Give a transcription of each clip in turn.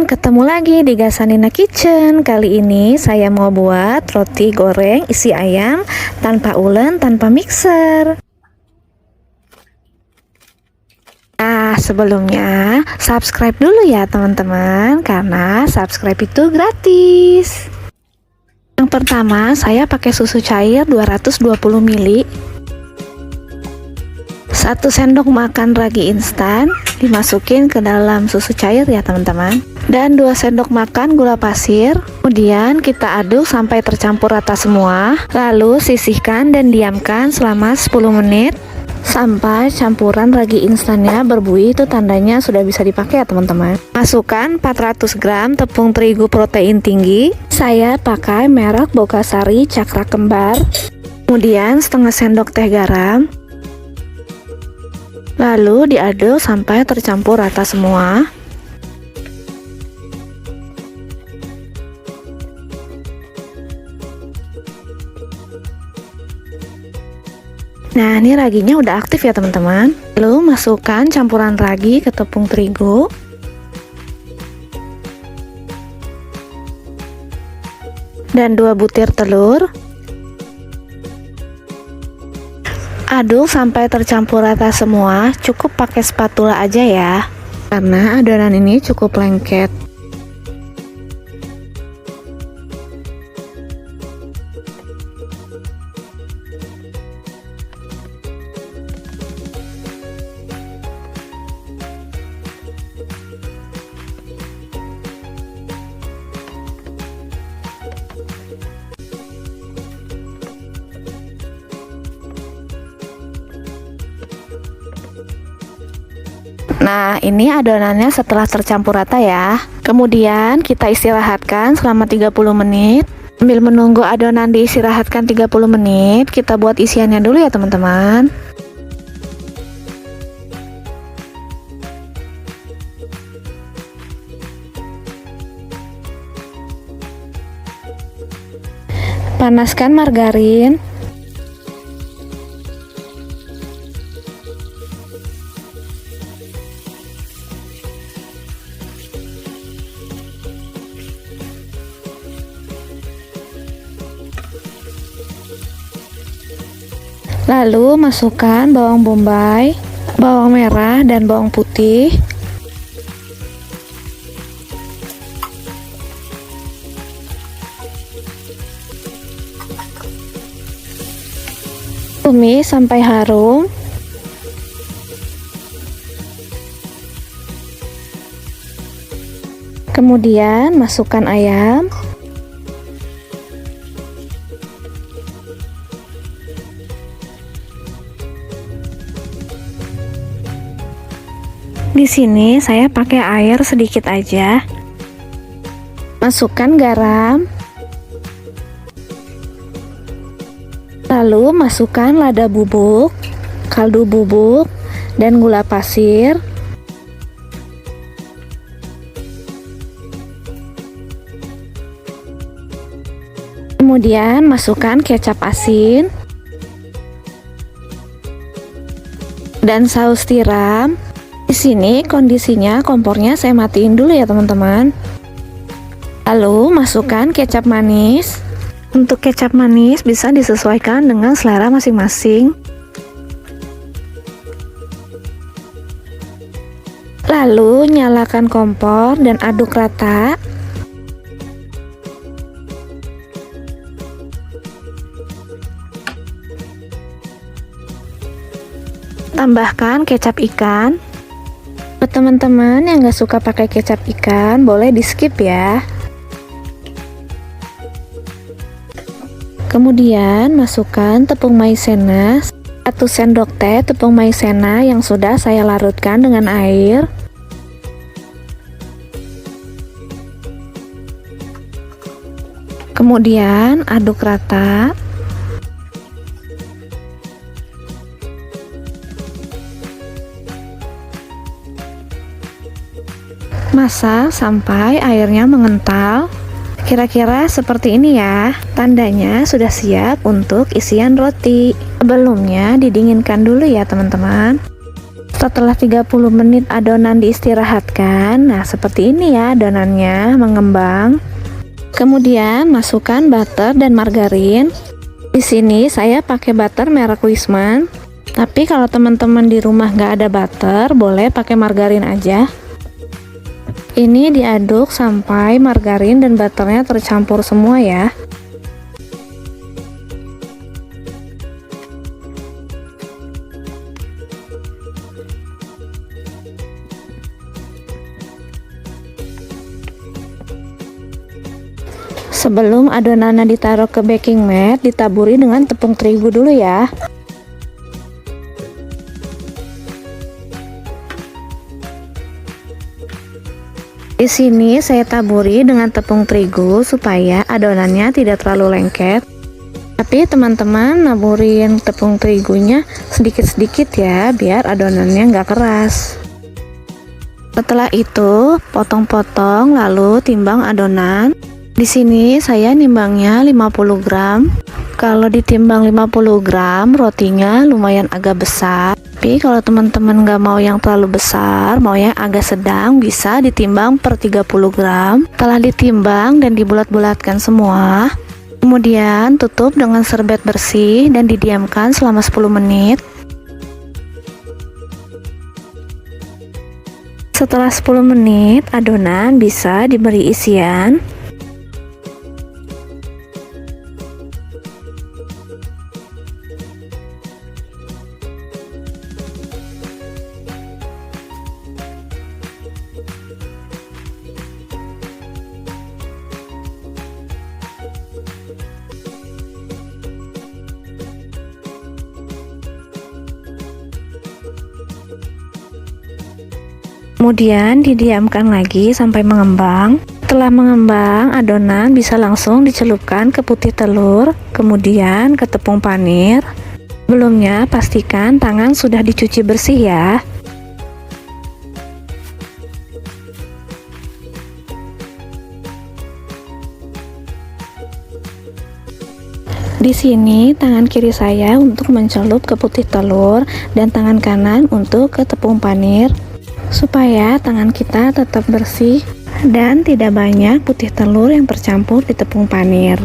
Ketemu lagi di Gasanina Kitchen. Kali ini saya mau buat roti goreng isi ayam tanpa ulen, tanpa mixer. Nah, sebelumnya subscribe dulu ya teman-teman, karena subscribe itu gratis. Yang pertama, saya pakai susu cair 220 ml, 1 sendok makan ragi instan dimasukin ke dalam susu cair ya teman-teman, dan 2 sendok makan gula pasir. Kemudian kita aduk sampai tercampur rata semua, lalu sisihkan dan diamkan selama 10 menit sampai campuran ragi instannya berbuih. Itu tandanya sudah bisa dipakai ya teman-teman. Masukkan 400 gram tepung terigu protein tinggi, saya pakai merek Bogasari Cakra Kembar. Kemudian setengah sendok teh garam, lalu diaduk sampai tercampur rata semua. Nah, ini raginya udah aktif ya teman-teman. Lalu masukkan campuran ragi ke tepung terigu. Dan 2 butir telur. Aduk sampai tercampur rata semua. Cukup pakai spatula aja ya, karena adonan ini cukup lengket. Nah, ini adonannya setelah tercampur rata ya. Kemudian kita istirahatkan selama 30 menit. Sambil menunggu adonan diistirahatkan 30 menit, kita buat isiannya dulu ya teman-teman. Panaskan margarin. Lalu masukkan bawang bombay, bawang merah, dan bawang putih. Tumis sampai harum. Kemudian masukkan ayam. Di sini saya pakai air sedikit aja. Masukkan garam. Lalu masukkan lada bubuk, kaldu bubuk, dan gula pasir. Kemudian masukkan kecap asin dan saus tiram. Di sini kondisinya kompornya saya matiin dulu ya teman-teman. Lalu masukkan kecap manis. Untuk kecap manis bisa disesuaikan dengan selera masing-masing. Lalu nyalakan kompor dan aduk rata. Tambahkan kecap ikan. Buat teman-teman yang gak suka pakai kecap ikan, boleh di skip ya. Kemudian masukkan tepung maizena, 1 sendok teh tepung maizena yang sudah saya larutkan dengan air. Kemudian aduk rata. Masak sampai airnya mengental. Kira-kira seperti ini ya. Tandanya sudah siap untuk isian roti. Sebelumnya didinginkan dulu ya teman-teman. Setelah 30 menit adonan diistirahatkan, nah seperti ini ya adonannya mengembang. Kemudian masukkan butter dan margarin. Di sini saya pakai butter merek Wisman. Tapi kalau teman-teman di rumah nggak ada butter, boleh pakai margarin aja. Ini diaduk sampai margarin dan butternya tercampur semua ya. Sebelum adonannya ditaruh ke baking mat, ditaburi dengan tepung terigu dulu ya. Di sini saya taburi dengan tepung terigu supaya adonannya tidak terlalu lengket. Tapi teman-teman naburin tepung terigunya sedikit-sedikit ya, biar adonannya nggak keras. Setelah itu, potong-potong lalu timbang adonan. Di sini saya nimbangnya 50 gram. Kalau ditimbang 50 gram, rotinya lumayan agak besar. Tapi kalau teman-teman nggak mau yang terlalu besar, mau yang agak sedang, bisa ditimbang per 30 gram. Setelah ditimbang dan dibulat-bulatkan semua, kemudian tutup dengan serbet bersih dan didiamkan selama 10 menit. Setelah 10 menit, adonan bisa diberi isian. Kemudian didiamkan lagi sampai mengembang. Setelah mengembang, adonan bisa langsung dicelupkan ke putih telur, kemudian ke tepung panir. Sebelumnya pastikan tangan sudah dicuci bersih ya. Di sini tangan kiri saya untuk mencelup ke putih telur dan tangan kanan untuk ke tepung panir, supaya tangan kita tetap bersih dan tidak banyak putih telur yang tercampur di tepung panir.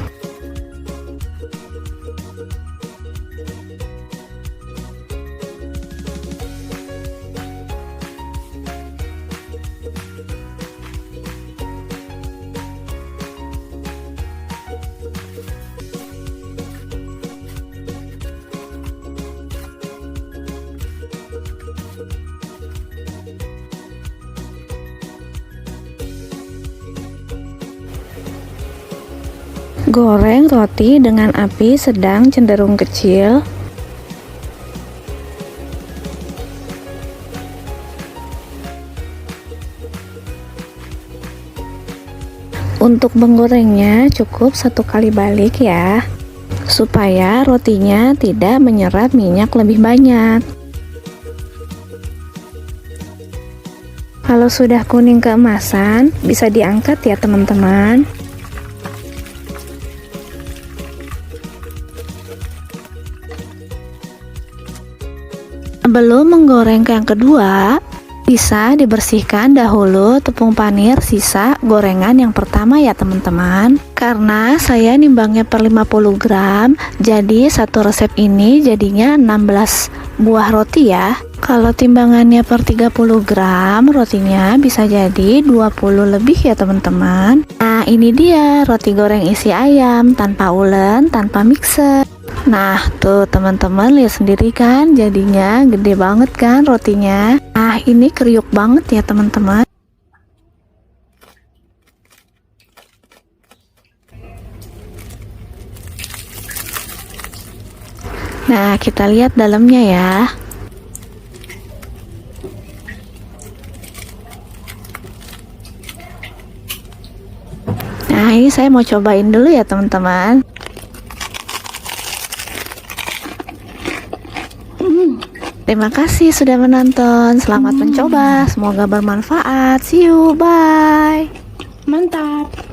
Goreng roti dengan api sedang cenderung kecil. Untuk menggorengnya cukup 1 kali balik ya, supaya rotinya tidak menyerap minyak lebih banyak. Kalau sudah kuning keemasan, bisa diangkat ya teman-teman. Sebelum menggoreng ke yang kedua, bisa dibersihkan dahulu tepung panir sisa gorengan yang pertama ya teman-teman. Karena saya nimbangnya per 50 gram, jadi satu resep ini jadinya 16 buah roti ya. Kalau timbangannya per 30 gram, rotinya bisa jadi 20 lebih ya teman-teman. Nah ini dia roti goreng isi ayam, tanpa ulen, tanpa mixer. Nah tuh teman-teman lihat sendiri kan, jadinya gede banget kan rotinya. Nah ini kriuk banget ya teman-teman. Nah kita lihat dalamnya ya. Nah ini saya mau cobain dulu ya teman-teman. Terima kasih sudah menonton. Selamat mencoba. Semoga bermanfaat. See you. Bye. Mantap.